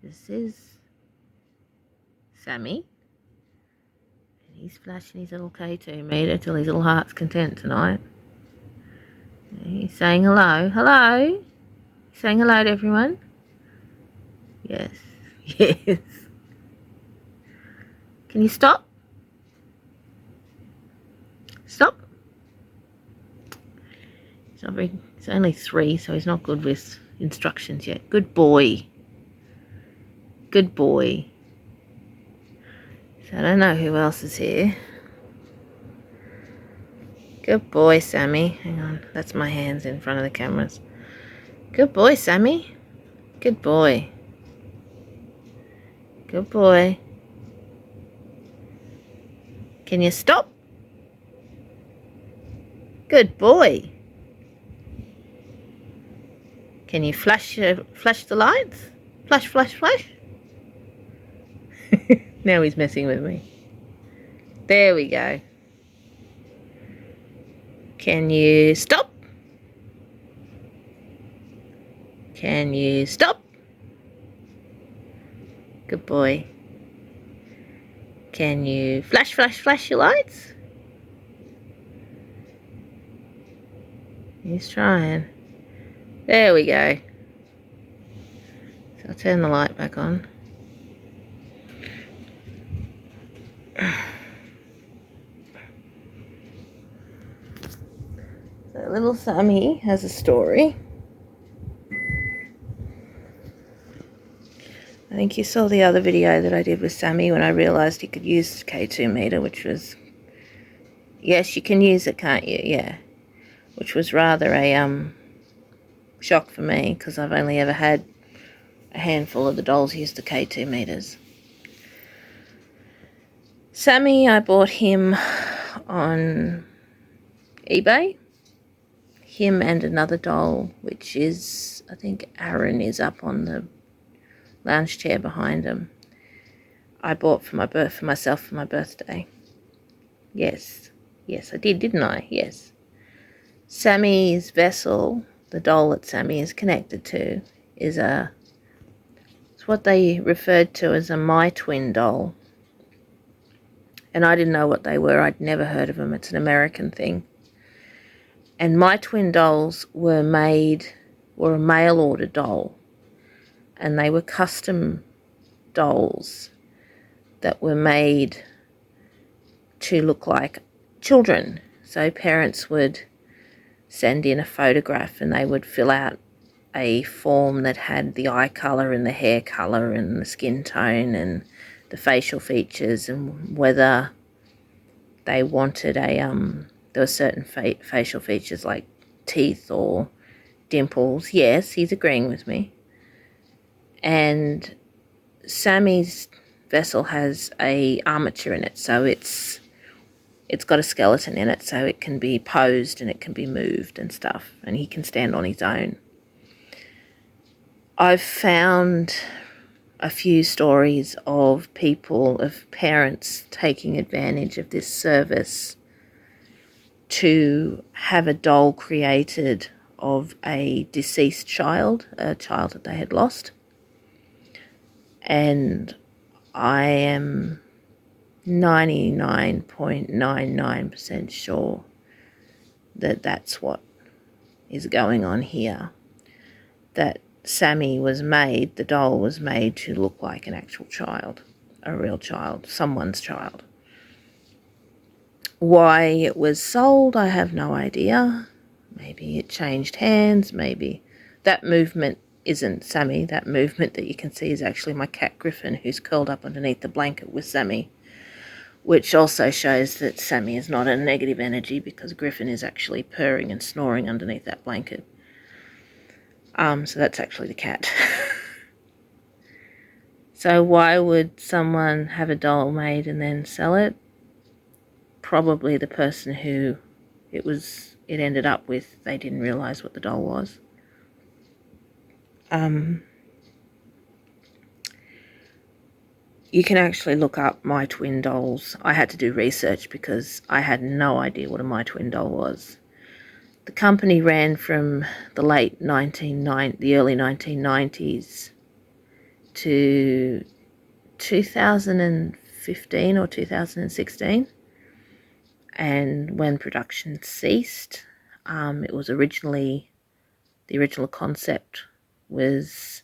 This is Sammy. And he's flashing his little K2 meter till his little heart's content tonight. He's saying hello. Hello? He's saying hello to everyone? Yes. Yes. Can you stop? Stop. He's only 3, so he's not good with instructions yet. Good boy. Good boy. So I don't know who else is here. Good boy, Sammy. Hang on, that's my hands in front of the cameras. Good boy, Sammy. Good boy. Good boy. Can you stop? Good boy. Can you flash the lights? Flash, flash, flash. Now he's messing with me. There we go. Can you stop? Can you stop? Good boy. Can you flash, flash, flash your lights? He's trying. There we go. So I'll turn the light back on. So little Sammy has a story. I think you saw the other video that I did with Sammy when I realised he could use K2 meter, which was... Yes, you can use it, can't you? Yeah. Which was rather a shock for me, because I've only ever had a handful of the dolls use the K2 meters. Sammy, I bought him on eBay. Him and another doll, which is, I think Aaron is up on the lounge chair behind him. I bought for myself for my birthday. Yes, I did, didn't I? Yes. Sammy's vessel, the doll that Sammy is connected to, is it's what they referred to as a My Twin doll. And I didn't know what they were. I'd never heard of them. It's an American thing. And My Twin dolls were a mail order doll. And they were custom dolls that were made to look like children. So parents would send in a photograph and they would fill out a form that had the eye colour and the hair colour and the skin tone and the facial features and whether they wanted there were certain facial features like teeth or dimples. Yes, he's agreeing with me. And Sammy's vessel has a armature in it, so it's got a skeleton in it, so it can be posed and it can be moved and stuff, and he can stand on his own. I've found a few stories of parents taking advantage of this service to have a doll created of a deceased child, a child that they had lost. And I am 99.99% sure that that's what is going on here. That Sammy the doll was made to look like an actual child, a real child, someone's child. Why it was sold, I have no idea. Maybe it changed hands, maybe. That movement isn't Sammy. That movement that you can see is actually my cat Griffin, who's curled up underneath the blanket with Sammy, which also shows that Sammy is not a negative energy because Griffin is actually purring and snoring underneath that blanket. So that's actually the cat. So why would someone have a doll made and then sell it? Probably the person who it ended up with, they didn't realise what the doll was. You can actually look up My Twin dolls. I had to do research because I had no idea what a My Twin doll was. The company ran from the early 1990s to 2015 or 2016, and when production ceased, it was originally, the original concept was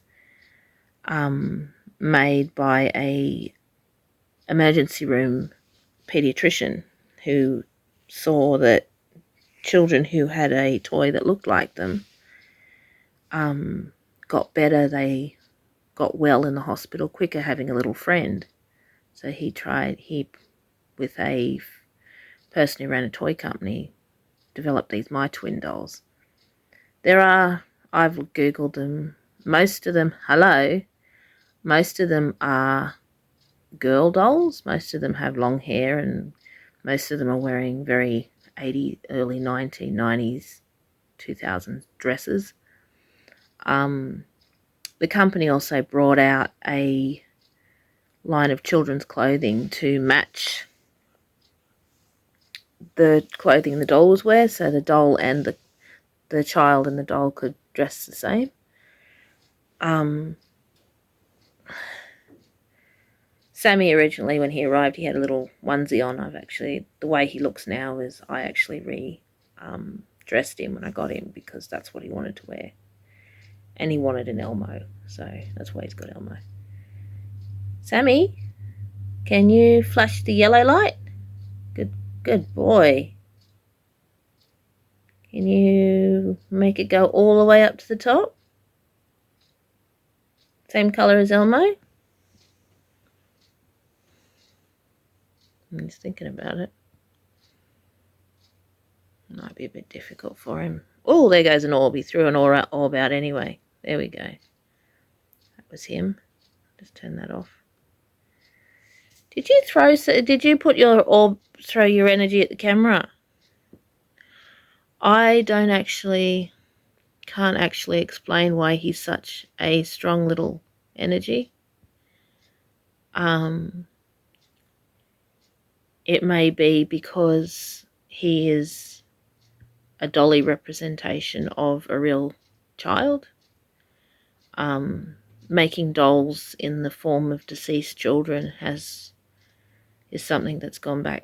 made by a emergency room pediatrician who saw that children who had a toy that looked like them got better. They got well in the hospital quicker having a little friend. So he with a person who ran a toy company, developed these My Twin dolls. I've Googled them, most of them are girl dolls. Most of them have long hair, and most of them are wearing very 80s, early 1990s, 2000s dresses. The company also brought out a line of children's clothing to match the clothing the dolls wear, so the doll and the child and the doll could dress the same. Sammy originally, when he arrived, he had a little onesie on. The way he looks now is I actually dressed him when I got him, because that's what he wanted to wear. And he wanted an Elmo, so that's why he's got Elmo. Sammy, can you flash the yellow light? Good boy. Can you make it go all the way up to the top? Same colour as Elmo? I'm just thinking about it. Might be a bit difficult for him. Oh, there goes an orb. He threw an orb out anyway. There we go. That was him. Just turn that off. Did you put your orb, throw your energy at the camera? I can't actually explain why he's such a strong little energy. It may be because he is a dolly representation of a real child. Making dolls in the form of deceased children is something that's gone back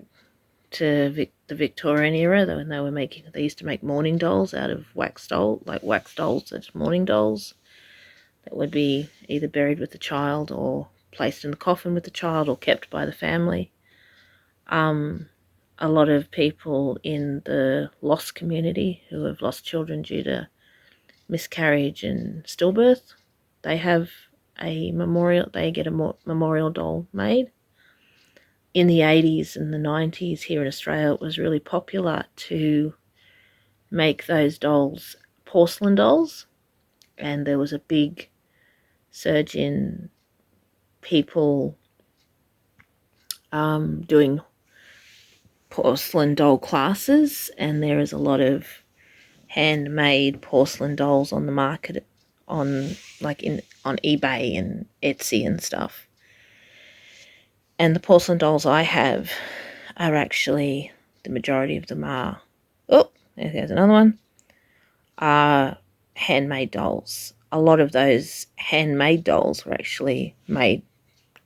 to the Victorian era, when they used to make mourning dolls out of wax dolls, such mourning dolls that would be either buried with the child or placed in the coffin with the child or kept by the family. A lot of people in the lost community who have lost children due to miscarriage and stillbirth, they get a memorial doll made. In the 80s and the 90s here in Australia, it was really popular to make those dolls porcelain dolls, and there was a big surge in people doing porcelain doll classes, and there is a lot of handmade porcelain dolls on the market on eBay and Etsy and stuff. And the porcelain dolls I have are actually, the majority of them are, there's another one, are handmade dolls. A lot of those handmade dolls were actually made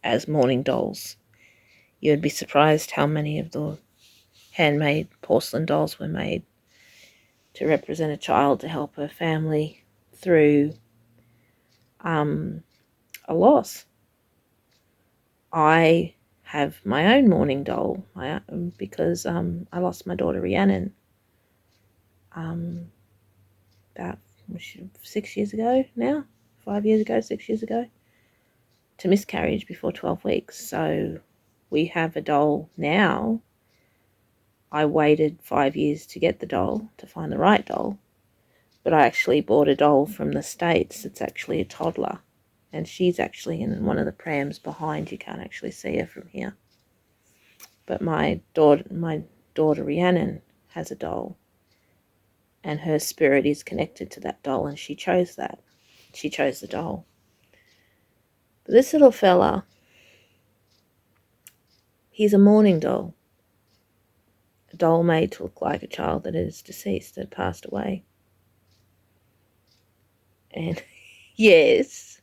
as mourning dolls. You'd be surprised how many of the handmade porcelain dolls were made to represent a child, to help her family through a loss. I have my own mourning doll because I lost my daughter Rhiannon about 6 years ago now, 5 years ago, 6 years ago, to miscarriage before 12 weeks. So we have a doll now. I waited 5 years to get the doll, to find the right doll, but I actually bought a doll from the States. It's actually a toddler, and she's actually in one of the prams behind. You can't actually see her from here. But my daughter Rhiannon has a doll, and her spirit is connected to that doll, and she chose that. She chose the doll. But this little fella, he's a mourning doll. A doll made to look like a child that is deceased, that passed away. And yes,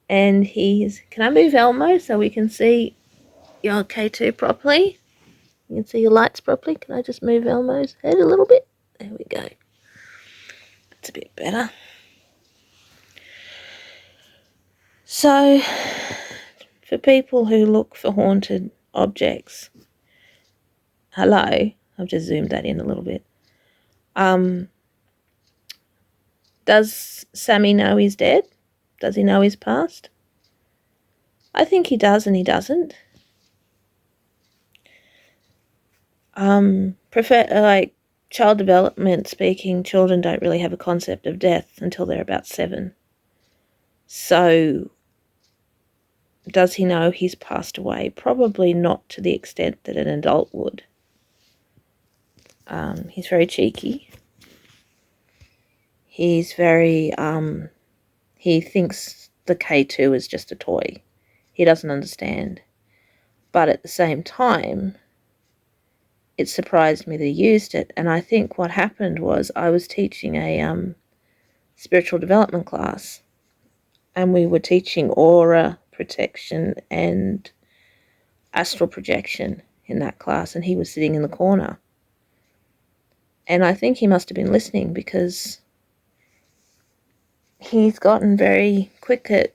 And can I move Elmo so we can see your K2 properly? You can see your lights properly. Can I just move Elmo's head a little bit? There we go. That's a bit better. So, for people who look for haunted objects, hello, I've just zoomed that in a little bit. Does Sammy know he's dead? Does he know he's passed? I think he does and he doesn't. Like child development speaking, children don't really have a concept of death until they're about 7. So, does he know he's passed away? Probably not to the extent that an adult would. He's very cheeky. He's very, he thinks the K2 is just a toy. He doesn't understand. But at the same time, it surprised me that he used it. And I think what happened was I was teaching a spiritual development class. And we were teaching aura protection and astral projection in that class. And he was sitting in the corner. And I think he must have been listening because he's gotten very quick at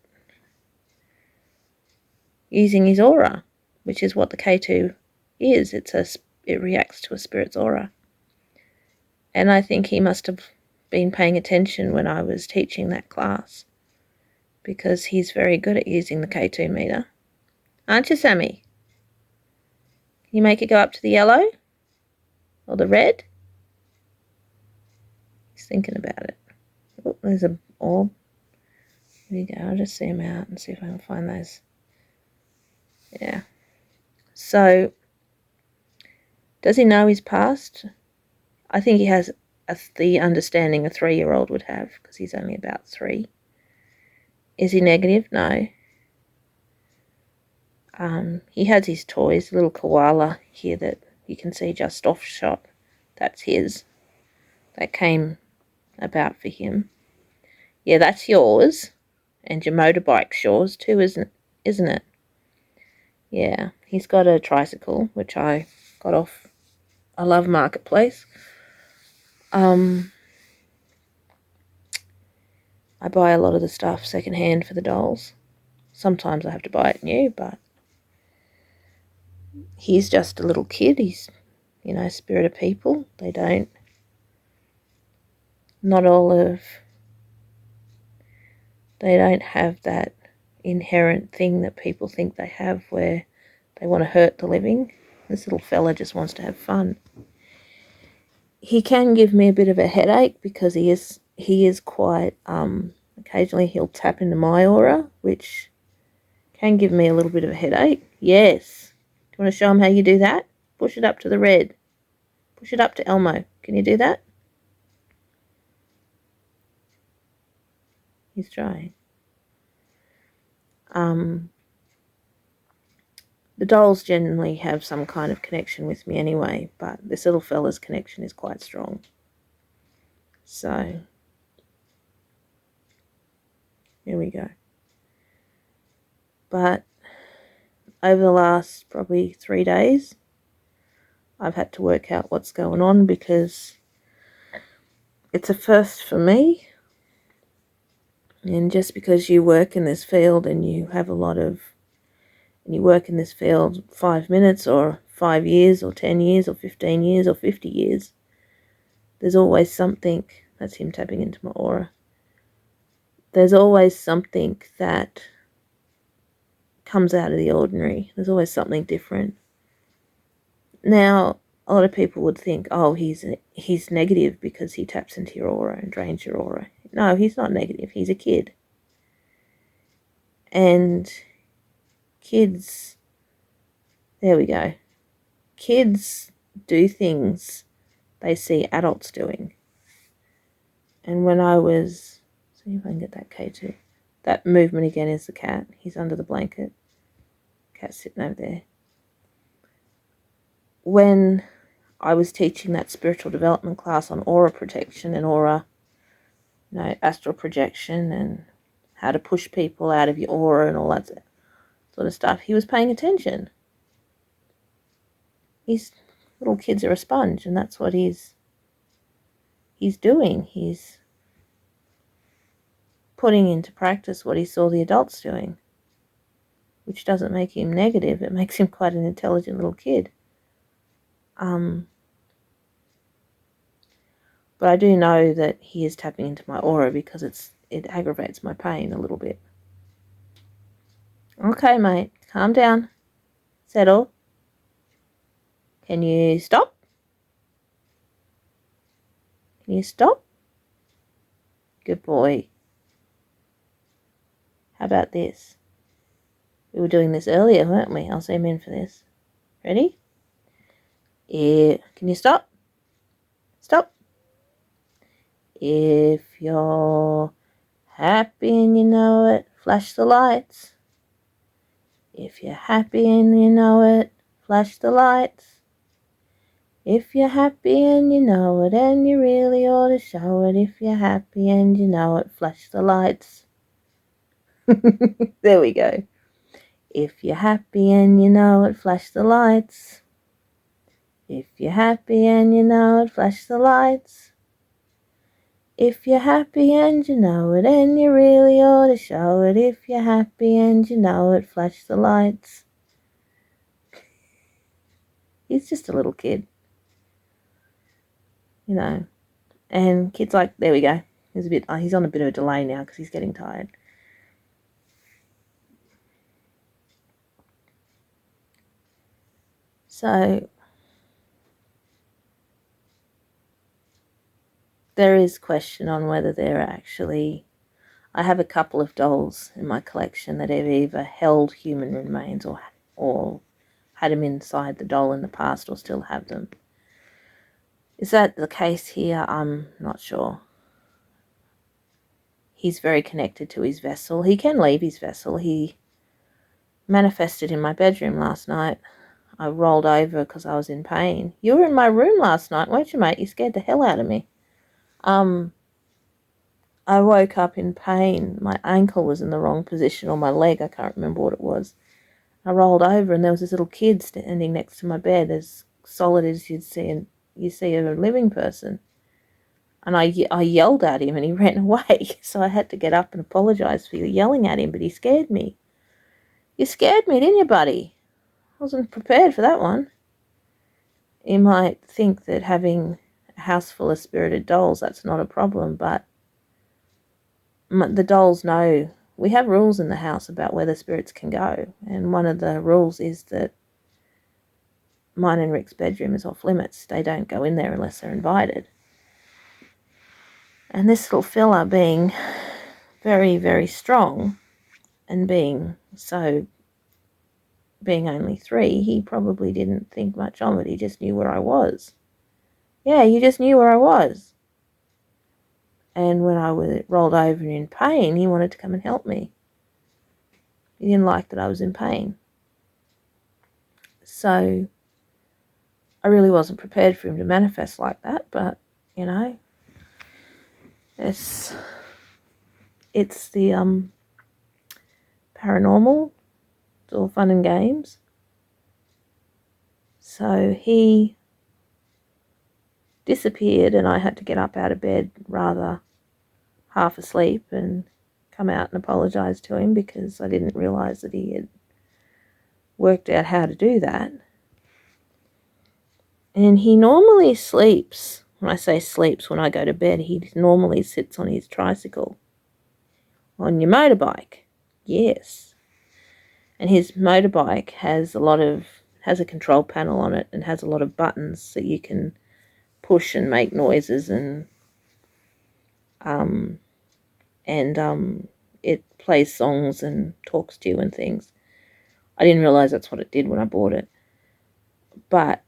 using his aura, which is what the K2 is. It reacts to a spirit's aura. And I think he must have been paying attention when I was teaching that class because he's very good at using the K2 meter. Aren't you, Sammy? Can you make it go up to the yellow or the red? He's thinking about it. Oh, there's an orb. There you go. I'll just zoom out and see if I can find those. Yeah. So, does he know he's passed? I think he has the understanding a 3-year-old would have because he's only about 3. Is he negative? No. He has his toys, a little koala here that you can see just off shot. That's his. That came about for him. Yeah, that's yours. And your motorbike's yours too, isn't it? Yeah, he's got a tricycle, which I got off I Love Marketplace. I buy a lot of the stuff secondhand for the dolls. Sometimes I have to buy it new, but he's just a little kid. He's, spirit of people. They don't have that inherent thing that people think they have where they want to hurt the living. This little fella just wants to have fun. He can give me a bit of a headache because he is quite, occasionally he'll tap into my aura, which can give me a little bit of a headache. Yes. Do you want to show him how you do that? Push it up to the red. Push it up to Elmo. Can you do that? He's trying. The dolls generally have some kind of connection with me anyway, but this little fella's connection is quite strong. So, here we go. But over the last probably 3 days, I've had to work out what's going on because it's a first for me. And just because you work in this field and you work in this field 5 minutes or 5 years or 10 years or 15 years or 50 years, there's always something. That's him tapping into my aura. There's always something that comes out of the ordinary. There's always something different. Now, a lot of people would think, oh, he's negative because he taps into your aura and drains your aura. No, he's not negative. He's a kid. And kids, there we go. Kids do things they see adults doing. And when I was, see if I can get that K2. That movement again is the cat. He's under the blanket. Cat's sitting over there. When I was teaching that spiritual development class on aura protection and aura, astral projection and how to push people out of your aura and all that sort of stuff. He was paying attention. Little kids are a sponge, and that's what he's doing. He's putting into practice what he saw the adults doing, which doesn't make him negative. It makes him quite an intelligent little kid. But I do know that he is tapping into my aura because it aggravates my pain a little bit. Okay, mate, calm down. Settle. Can you stop? Can you stop? Good boy. How about this? We were doing this earlier, weren't we? I'll zoom in for this. Ready? Yeah. Can you stop? Stop. If you're happy and you know it, flash the lights. If you're happy and you know it, flash the lights. If you're happy and you know it, and you really ought to show it. If you're happy and you know it, flash the lights. There we go. If you're happy and you know it, flash the lights. If you're happy and you know it, flash the lights. If you're happy and you know it, and you really ought to show it. If you're happy and you know it, flash the lights. He's just a little kid, you know. And kids like, there we go. He's on a bit of a delay now because he's getting tired. So there is question on whether they're actually... I have a couple of dolls in my collection that have either held human remains or had them inside the doll in the past or still have them. Is that the case here? I'm not sure. He's very connected to his vessel. He can leave his vessel. He manifested in my bedroom last night. I rolled over because I was in pain. You were in my room last night, weren't you, mate? You scared the hell out of me. I woke up in pain. My ankle was in the wrong position, or my leg, I can't remember what it was. I rolled over and there was this little kid standing next to my bed, as solid as you see a living person. And I yelled at him and he ran away. So I had to get up and apologise for yelling at him, but he scared me. You scared me, didn't you, buddy? I wasn't prepared for that one. You might think that having a house full of spirited dolls, that's not a problem, but the dolls know. We have rules in the house about where the spirits can go, and one of the rules is that mine and Rick's bedroom is off limits. They don't go in there unless they're invited. And this little fella, being very, very strong and being only 3, he probably didn't think much of it. He just knew where I was. Yeah, he just knew where I was. And when I was rolled over in pain, he wanted to come and help me. He didn't like that I was in pain. So I really wasn't prepared for him to manifest like that, but, you know, it's the paranormal. It's all fun and games. So he disappeared and I had to get up out of bed rather half asleep and come out and apologise to him because I didn't realise that he had worked out how to do that. And he normally sleeps. When I say sleeps, when I go to bed, he normally sits on his tricycle. On your motorbike. Yes. And his motorbike has a control panel on it and has a lot of buttons so you can push and make noises and it plays songs and talks to you and things. I didn't realise that's what it did when I bought it. But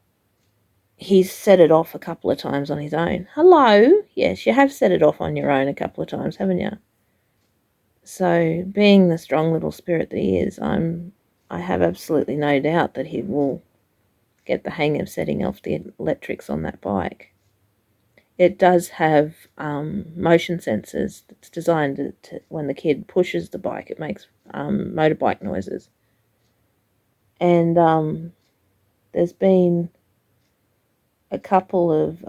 he's set it off a couple of times on his own. Hello? Yes, you have set it off on your own a couple of times, haven't you? So, being the strong little spirit that he is, I have absolutely no doubt that he will get the hang of setting off the electrics on that bike. it does have motion sensors. It's designed to when the kid pushes the bike, it makes motorbike noises. And there's been a couple of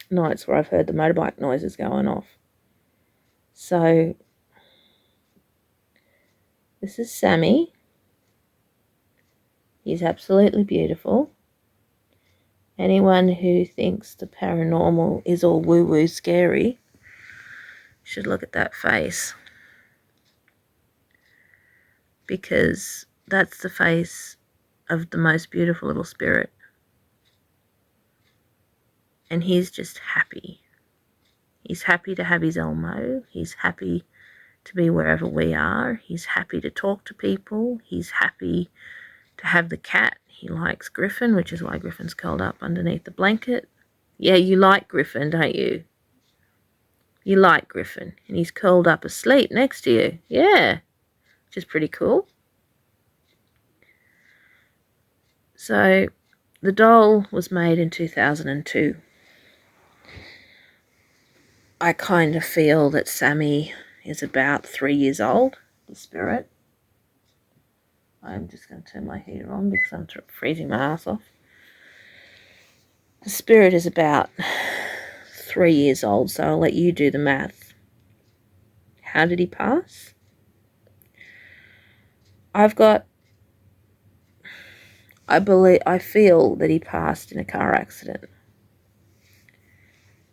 nights where I've heard the motorbike noises going off. So this is Sammy. He's absolutely beautiful. Anyone who thinks the paranormal is all woo-woo scary should look at that face, because that's the face of the most beautiful little spirit. And he's just happy. He's happy to have his Elmo. He's happy to be wherever we are. He's happy to talk to people. He's happy to have the cat. He likes Griffin, which is why Griffin's curled up underneath the blanket. Yeah, you like Griffin, don't you? You like Griffin. And he's curled up asleep next to you. Yeah, which is pretty cool. So the doll was made in 2002. I kind of feel that Sammy is about 3 years old, the spirit. I'm just going to turn my heater on because I'm freezing my ass off. The spirit is about 3 years old, so I'll let you do the math. How did he pass? I feel that he passed in a car accident.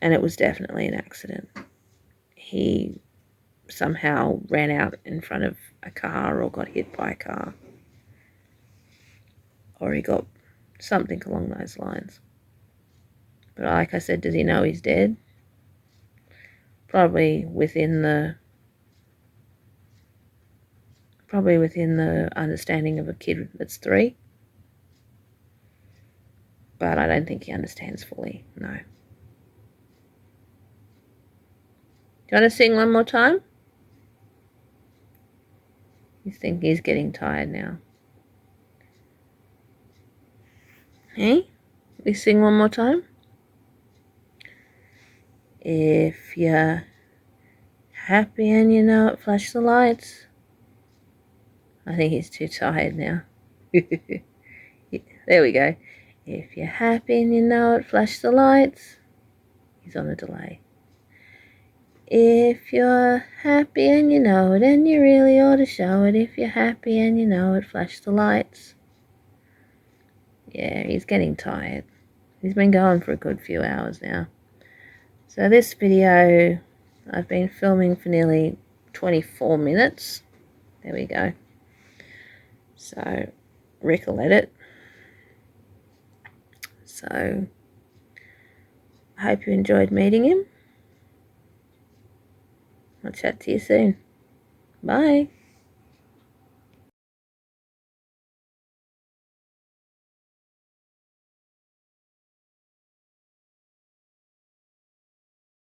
And it was definitely an accident. He somehow ran out in front of a car or got hit by a car. Or he got something along those lines. But like I said, does he know he's dead? Probably within the understanding of a kid that's 3. But I don't think he understands fully, no. Do you want to sing one more time? You think he's getting tired now. Hey? We sing one more time? If you're happy and you know it, flash the lights. I think he's too tired now. There we go. If you're happy and you know it, flash the lights. He's on a delay. If you're happy and you know it, and you really ought to show it. If you're happy and you know it, flash the lights. Yeah, he's getting tired. He's been going for a good few hours now. So this video, I've been filming for nearly 24 minutes. There we go. So Rick will edit. So I hope you enjoyed meeting him. I'll chat to you soon. Bye.